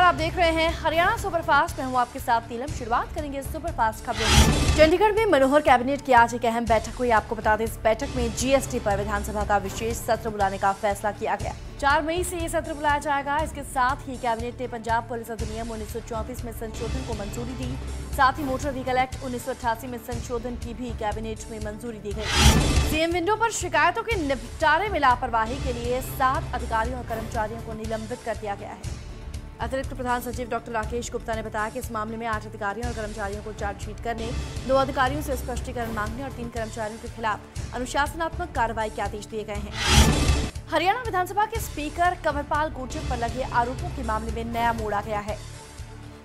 आप देख रहे हैं हरियाणा सुपरफास्ट। मैं हूं आपके साथ नीलम। शुरुआत करेंगे सुपरफास्ट खबरों से। चंडीगढ़ में मनोहर कैबिनेट की आज एक अहम बैठक हुई। आपको बता दें, इस बैठक में जीएसटी पर विधानसभा का विशेष सत्र बुलाने का फैसला किया गया। 4 मई से ये सत्र बुलाया जाएगा। इसके साथ ही कैबिनेट ने पंजाब पुलिस अधिनियम 1934 में संशोधन को मंजूरी दी। साथ ही मोटर व्हीकल एक्ट 1988 में संशोधन की भी कैबिनेट में मंजूरी दी गई। सीएम विंडो पर शिकायतों के निपटारे में लापरवाही के लिए 7 अधिकारियों और कर्मचारियों को निलंबित कर दिया गया है। अतिरिक्त प्रधान सचिव डॉक्टर राकेश गुप्ता ने बताया कि इस मामले में 8 अधिकारियों और कर्मचारियों को चार्जशीट करने, 2 अधिकारियों से स्पष्टीकरण मांगने और 3 कर्मचारियों के खिलाफ अनुशासनात्मक कार्रवाई के आदेश दिए गए हैं। हरियाणा विधानसभा के स्पीकर कंवरपाल गुर्जर पर लगे आरोपों के मामले में नया मोड़ आ गया है।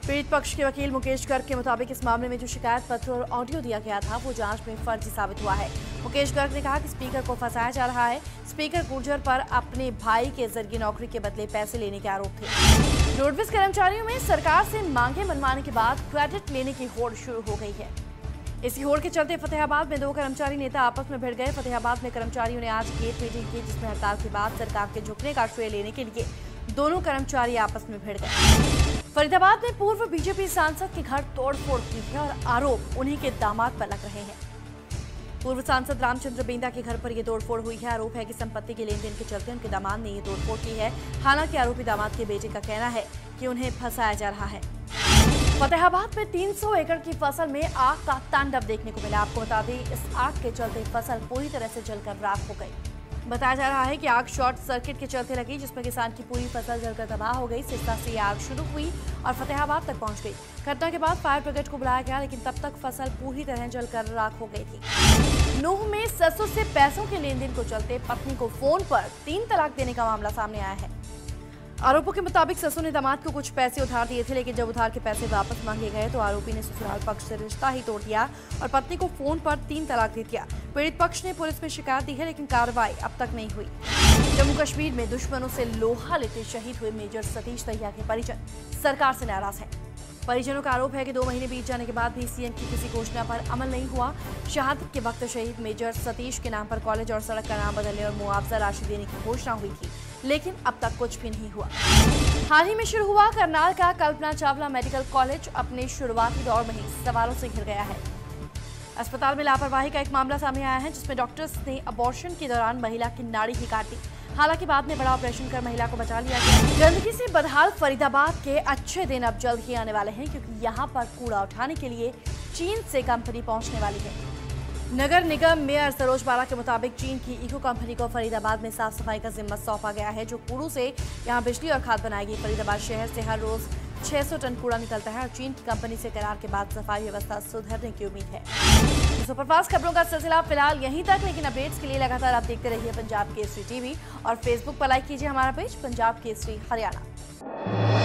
पीड़ित पक्ष के वकील मुकेश गर्ग के मुताबिक इस मामले में जो शिकायत पत्र और ऑडियो दिया गया था वो जांच में फर्जी साबित हुआ है। मुकेश गर्ग ने कहा कि स्पीकर को फंसाया जा रहा है। स्पीकर गुर्जर पर अपने भाई के जरिए नौकरी के बदले पैसे लेने के आरोप थे। रोडवेज कर्मचारियों में सरकार से मांगे मनवाने के बाद क्रेडिट लेने की होड़ शुरू हो गई है। इसी होड़ के चलते फतेहाबाद में 2 कर्मचारी नेता आपस में भिड़ गए। फतेहाबाद में कर्मचारियों ने आज गेट मीटिंग की, जिसमें हड़ताल के बाद सरकार के झुकने का श्रेय लेने के लिए दोनों कर्मचारी आपस में भिड़ गए। फरीदाबाद में पूर्व बीजेपी सांसद के घर तोड़फोड़ की है और आरोप उन्हीं के दामाद पर लग रहे हैं। पूर्व सांसद रामचंद्र बेंदा के घर पर यह तोड़फोड़ हुई है। आरोप है कि संपत्ति के लेन देन के चलते उनके दामाद ने ये तोड़फोड़ की है। हालांकि आरोपी दामाद के बेटे का कहना है कि उन्हें फंसाया जा रहा है। फतेहाबाद में 300 एकड़ की फसल में आग का तांडव देखने को मिला। आपको बता दें, इस आग के चलते फसल पूरी तरह से जलकर राख हो गई। बताया जा रहा है कि आग शॉर्ट सर्किट के चलते लगी, जिसमें किसान की पूरी फसल जलकर तबाह हो गई। सिरसा से आग शुरू हुई और फतेहाबाद तक पहुंच गई। घटना के बाद फायर ब्रिगेड को बुलाया गया, लेकिन तब तक फसल पूरी तरह जलकर राख हो गई थी। नूह में ससुर से पैसों के लेन देन को चलते पत्नी को फोन पर 3 तलाक देने का मामला सामने आया है। आरोपों के मुताबिक ससुर ने दामाद को कुछ पैसे उधार दिए थे, लेकिन जब उधार के पैसे वापस मांगे गए तो आरोपी ने ससुराल पक्ष से रिश्ता ही तोड़ दिया और पत्नी को फोन पर 3 तलाक दे दिया। पीड़ित पक्ष ने पुलिस में शिकायत दी है, लेकिन कार्रवाई अब तक नहीं हुई। जम्मू कश्मीर में दुश्मनों से लोहा लेते शहीद हुए मेजर सतीश दहिया के परिजन सरकार से नाराज हैं। परिजनों का आरोप है कि 2 महीने बीत जाने के बाद भी सीएम की किसी घोषणा पर अमल नहीं हुआ। शहादत के वक्त शहीद मेजर सतीश के नाम पर कॉलेज और सड़क का नाम बदलने और मुआवजा राशि देने की घोषणा हुई थी, लेकिन अब तक कुछ भी नहीं हुआ। हाल ही में शुरू हुआ करनाल का कल्पना चावला मेडिकल कॉलेज अपने शुरुआती दौर में ही सवालों से घिर गया है। अस्पताल में लापरवाही का एक मामला सामने आया है, जिसमें डॉक्टर्स ने अबॉर्शन के दौरान महिला की नाड़ी ही काटी। हालांकि बाद में बड़ा ऑपरेशन कर महिला को बचा लिया गया। गंदगी से बदहाल फरीदाबाद के अच्छे दिन अब जल्द ही आने वाले हैं, क्योंकि यहां पर कूड़ा उठाने के लिए चीन से कंपनी पहुंचने वाली है। नगर निगम मेयर सरोज बाला के मुताबिक चीन की इको कंपनी को फरीदाबाद में साफ सफाई का जिम्मा सौंपा गया है, जो कूड़ों से यहां बिजली और खाद बनाएगी। फरीदाबाद शहर से हर रोज 600 टन कूड़ा निकलता है और चीन की कंपनी से करार के बाद सफाई व्यवस्था सुधरने की उम्मीद है। सुपरफास्ट खबरों का सिलसिला फिलहाल यहीं तक, लेकिन अपडेट्स के लिए लगातार आप देखते रहिए पंजाब केसरी टीवी और फेसबुक पर लाइक कीजिए हमारा पेज पंजाब केसरी हरियाणा।